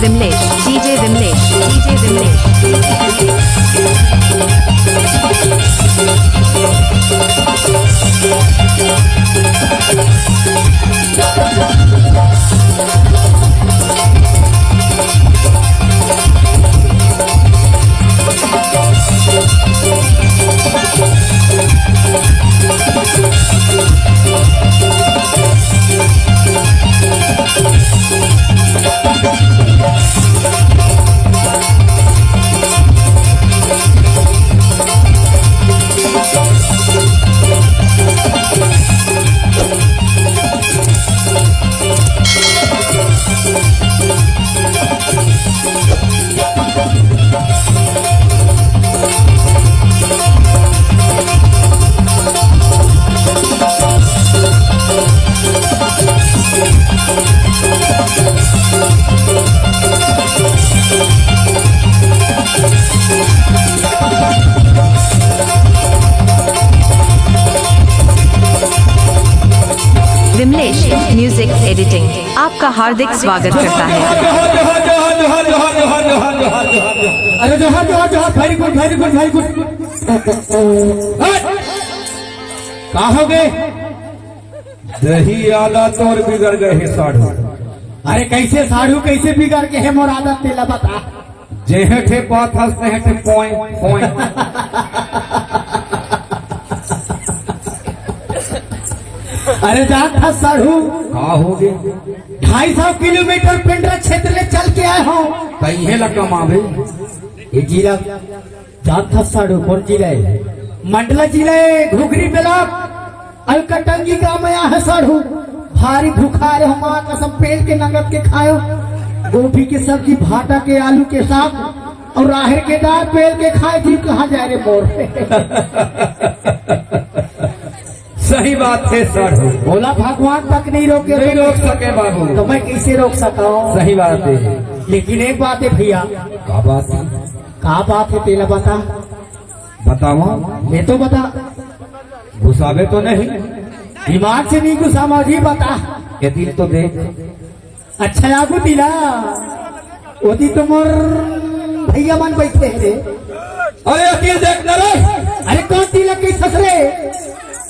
Vimlesh DJ Vimlesh DJ Vimlesh Vimlesh music editing आपका हार्दिक स्वागत करता है। अरे जोहार जोहार जोहार very good very good very good. कहा हो गए दही आला तो और बिगड़ गए है साढ़ू। अरे कैसे साढ़ू कैसे बिगड़ के है मोर आदत तेला बता। जेहे ठे बात हंसते हैं ठे पॉइंट पॉइंट। अरे जान था साढ़ू कहा हो गए 250 किलोमीटर पेंड्रा क्षेत्र में चल के आए हो। कहीं लगा मावे ये जिला जान था साढ़ू कौन जिला है? मंडला जिला है घुघरी ब्लॉक अलकटंगी गांव में आया है साढ़ू। भारी भूखा है मां कसम पेड़ के नगद के खायो गोभी की सब्जी भाटा के आलू के साथ और राहर के दाल पेड़ के खाए थी। कहाँ जाए रे मोर? सही बात है साढ़ू। बोला भगवान तक नहीं रोके नहीं रोक सके बाबू। तो मैं कैसे रोक सकता हूँ? सही बात है। लेकिन एक बात है भैया। क्या बात है? कहा बात है तेला बता। बताओ ये तो बता। घुसावे तो नहीं? दिमाग से नहीं घुसा मौजी बता। ये दिल तो देख। अच्छा आगू दिला ओदी तो मोर भैया मन बैठे रे। अरे दिल देख न रे। अरे कौन तिलक की ससरे?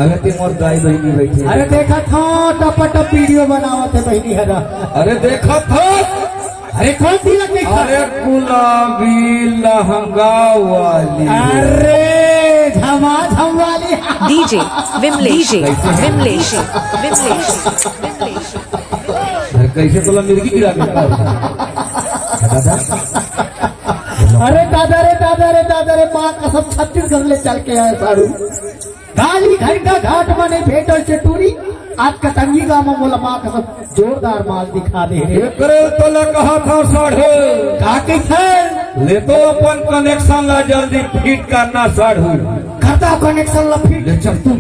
अरे ती मोर दाई बहनी बैठी। अरे देखा था टप टप वीडियो बनावत है बहनी हरा। अरे देखा था। अरे कौन तिलक की? अरे गुलाबी लहंगा वाली। अरे झमाझम वाली। डीजे विमलेश विमलेश विमलेश विमलेश अरे कैसे तोला मिर्गी गिरा के दादा? अरे दादा रे दादा रे दादा रे माँ का सब छत्तीसगढ़ ले चल के आए सारू। गाली घंटा घाट बने भेटल से टूरी आज कटंगी गाँव में बोला माँ का सब जोरदार माल दिखा दे रे। करे तो ला कहा था साढ़ू। कहा कैसे ले तो अपन कनेक्शन ला जल्दी फिट करना साढ़ू। कर दो कनेक्शन लफीट। ले चल तू।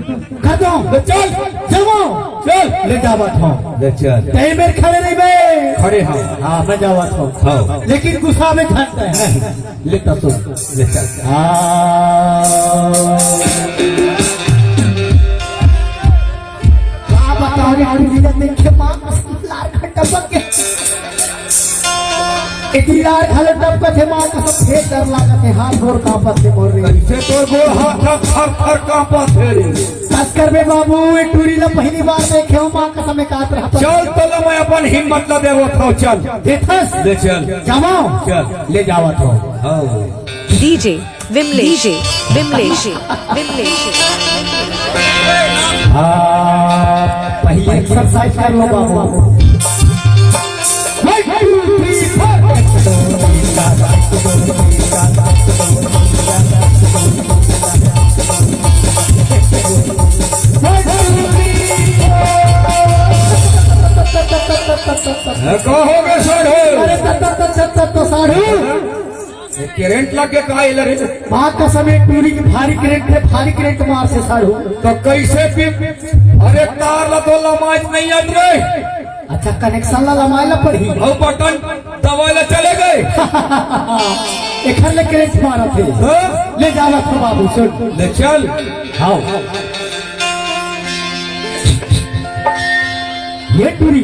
कर दो ले चल जमो चल ले जावत हूँ। ले चल कई मेरे खड़े नहीं बे। खड़े हाँ हाँ मैं जावत हूँ। हाँ लेकिन गुस्सा में खड़ता है। लेता तू ले चल। क्या बताओ रे हरी जिले देखे माँ लार खट्टा पक के इतनी लार खाले टप का थे माँ का सब फेंक कर लागा थे हाथ गोर कांपत थे बोल रही। कैसे तोर गोड़ हाथ थर थर कांपा थे रे। तस्कर बे बाबू ये टूरी ला पहली बार देखे हो माँ का समय काट रहा। चल तो ला मैं अपन हिम्मत ला देवो था। चल देखस ले चल जमाओ चल ले जावत हो। हाँ डीजे विमलेश विमलेश विमलेश पहले एक्सरसाइज कर लो बाबू। कहोगे साढ़ू? अरे तो साढ़ू करंट लगे का रे। माँ का समय टूरी की भारी करंट मार से साढ़ू। तो कैसे भी? अरे तार ला तो लमाज नहीं आत रे। अच्छा कनेक्शन ला लमाइला पड़ी। और बटन दबाइला चले गए। एक ले करंट मारा थे। हाँ? ले जावा तो बाबू सुन। ले चल आओ ये टूरी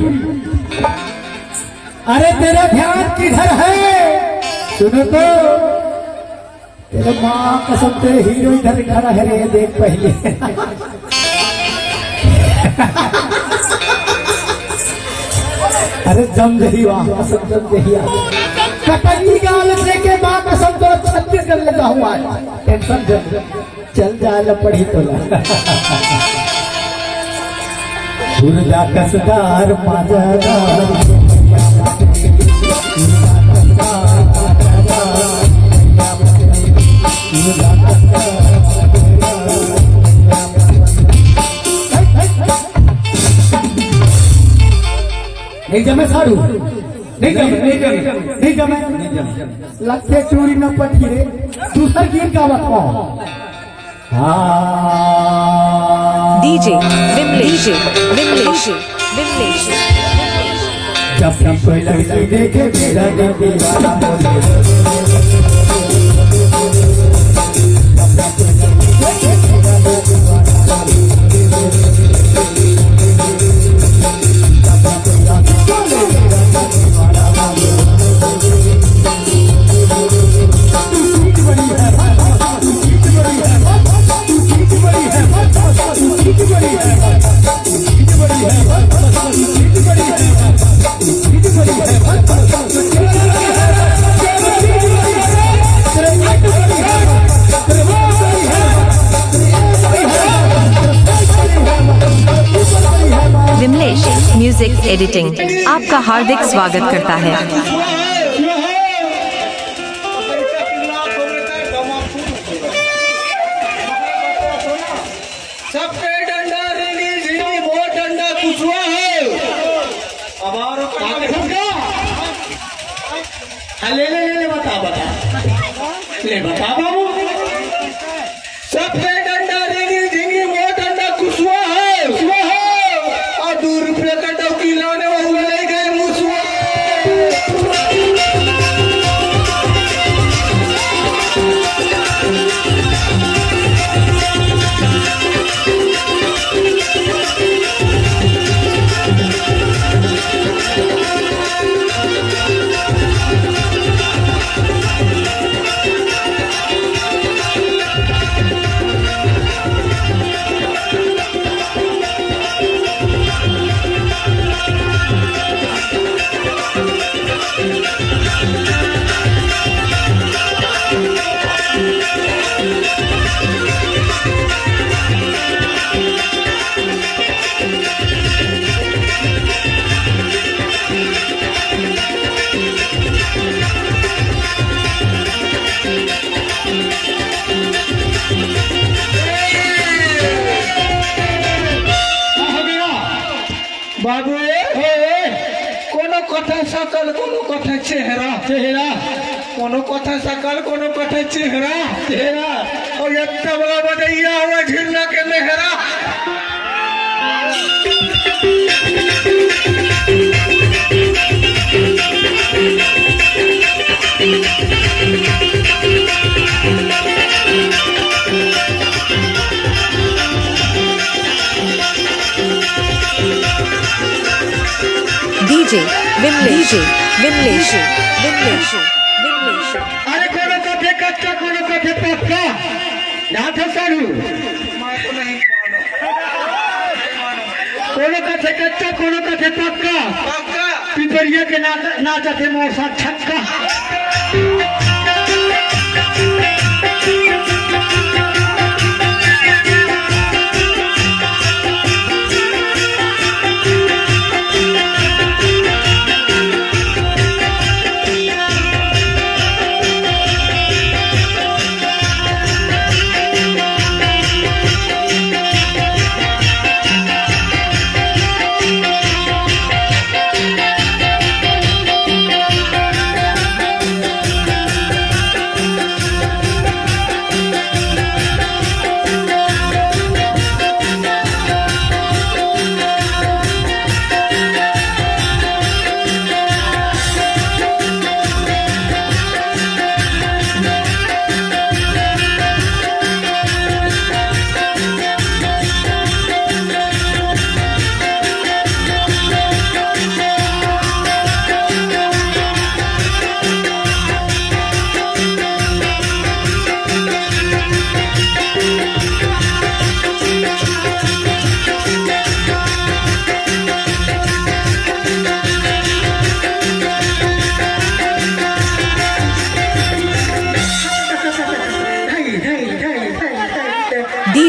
अरे तेरा ध्यान किधर है? सुनो तो, तेरे माँ कसम तेरे हीरो इधर खड़ा है रे, देख पहले। अरे जम रही वाह कसम, जम रही कटंगी गाल से के माँ कसम तो छत्तीस कर लगा हुआ है, टेंशन चल जा पड़ी तो दुर्गा कसदार माजादार नहीं जमे साड़ू, नहीं जमे लगते चूड़ी न पटी रे, दूसर गीत का बताओ। डीजे विमलेश विमलेश विमलेश। जब भी कोई लड़की देखे मेरा दिल दीवाना बोले, विमलेश म्यूजिक एडिटिंग आपका हार्दिक स्वागत करता है। सबके डंडा रेंगी झींगी वो डंडा कुछुआ है। ले बता बाबू। सबके डंडा रेंगी झींगी वो डंडा कुछुआ है। और 2 रुपये का डौकी लाने वो ले गए मुसुआ। बाबू कोनो कथा सकल कोनो कथा चेहरा कोनो कथा सकल कोनो कथा चेहरा और इतना बड़ा बदैया हुआ झिल्ला के मेहरा। डीजे विमलेश विमलेश विमलेश विमलेश। अरे कोनो कथे कच्चा कोनो कथे पक्का ना था सारू। कोनो कथे कच्चा कोनो कथे पक्का पिपरिया के नाचा थे मोर साथ छक्का।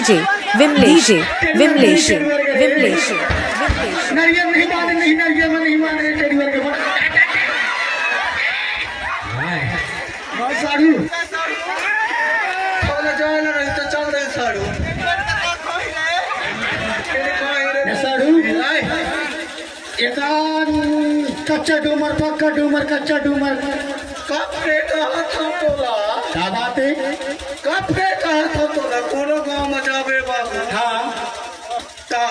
डीजे विमलेश विमलेश विमलेश नरियर नहीं माने, नहीं नरियर में नहीं माने तेरी वर्ग में भाई साड़ू चल जाए ना रही तो चल रहे साड़ू साड़ू एकान कच्चा डूमर पक्का डूमर कच्चा डूमर कब पे कहा था तोला क्या बात है कब पे कहा था तोला कोनो गांव में जावे बाबू हाँ ता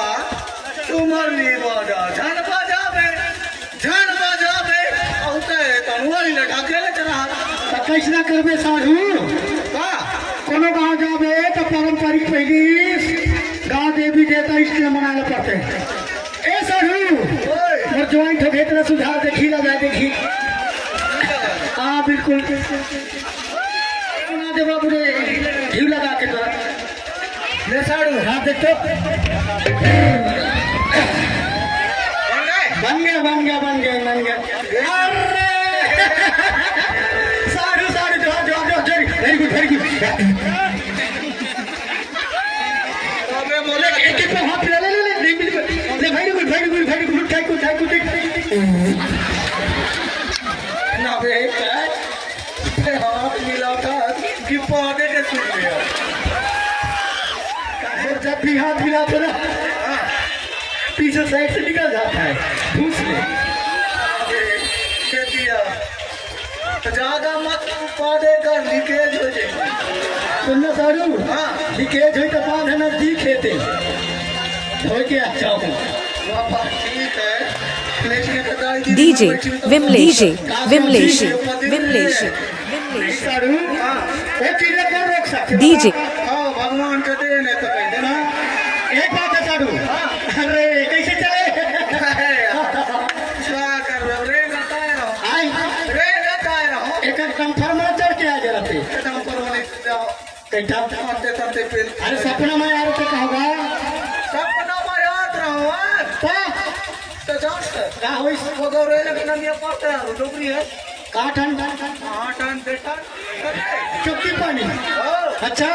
डूमर नहीं बाजा झन बजावे औते तनुआरी न ढाकेले चला त कैसना करबे साधु का कोनो गांव जावे तो पारंपरिक पहिलीस गांव देवी देवता इसलिए मनाने पड़ते हैं ए साधु मोर ज्वाइंट भेतरा सुधार देखी लगा देखी हाँ बिल्कुल सुना दे बाबू रे घी लगा के तोरा ले साधु हाथ देख तो बन गया अरे साधु very good very good thank you ना बे हाथ मिला था कि पौधे के सुन लिया जब भी हाथ मिलाते ना पीछे साइड से निकल जाता है घूस ले दे दिया तो ज्यादा मत पौधे का लीकेज हो जाएगा सुनना सारू हाँ लीकेज हुई तो बांध नजदीक खेते धो के अच्छा हूँ बाबा ठीक है लेकिन बताई दी डीजे विमलेश विमलेश विमलेश सारू हाँ एक चीज को रोक सकते डीजे हाँ भगवान का देन है तो कह देना एक बात है सारू अरे कैसे चले क्या कर रहे हो रे बताए रहो आई एक कंफर्मर चढ़ के आ जरा पे एकदम पर वाले जाओ कैठा आते तते पे अरे सपना में यार तो कहोगा सपना में याद रहो तो जान का होई वो गौरे लेकिन ये पड़ता है डोगरी है काठन हाँ टन बेटा चुक्की पानी ओ अच्छा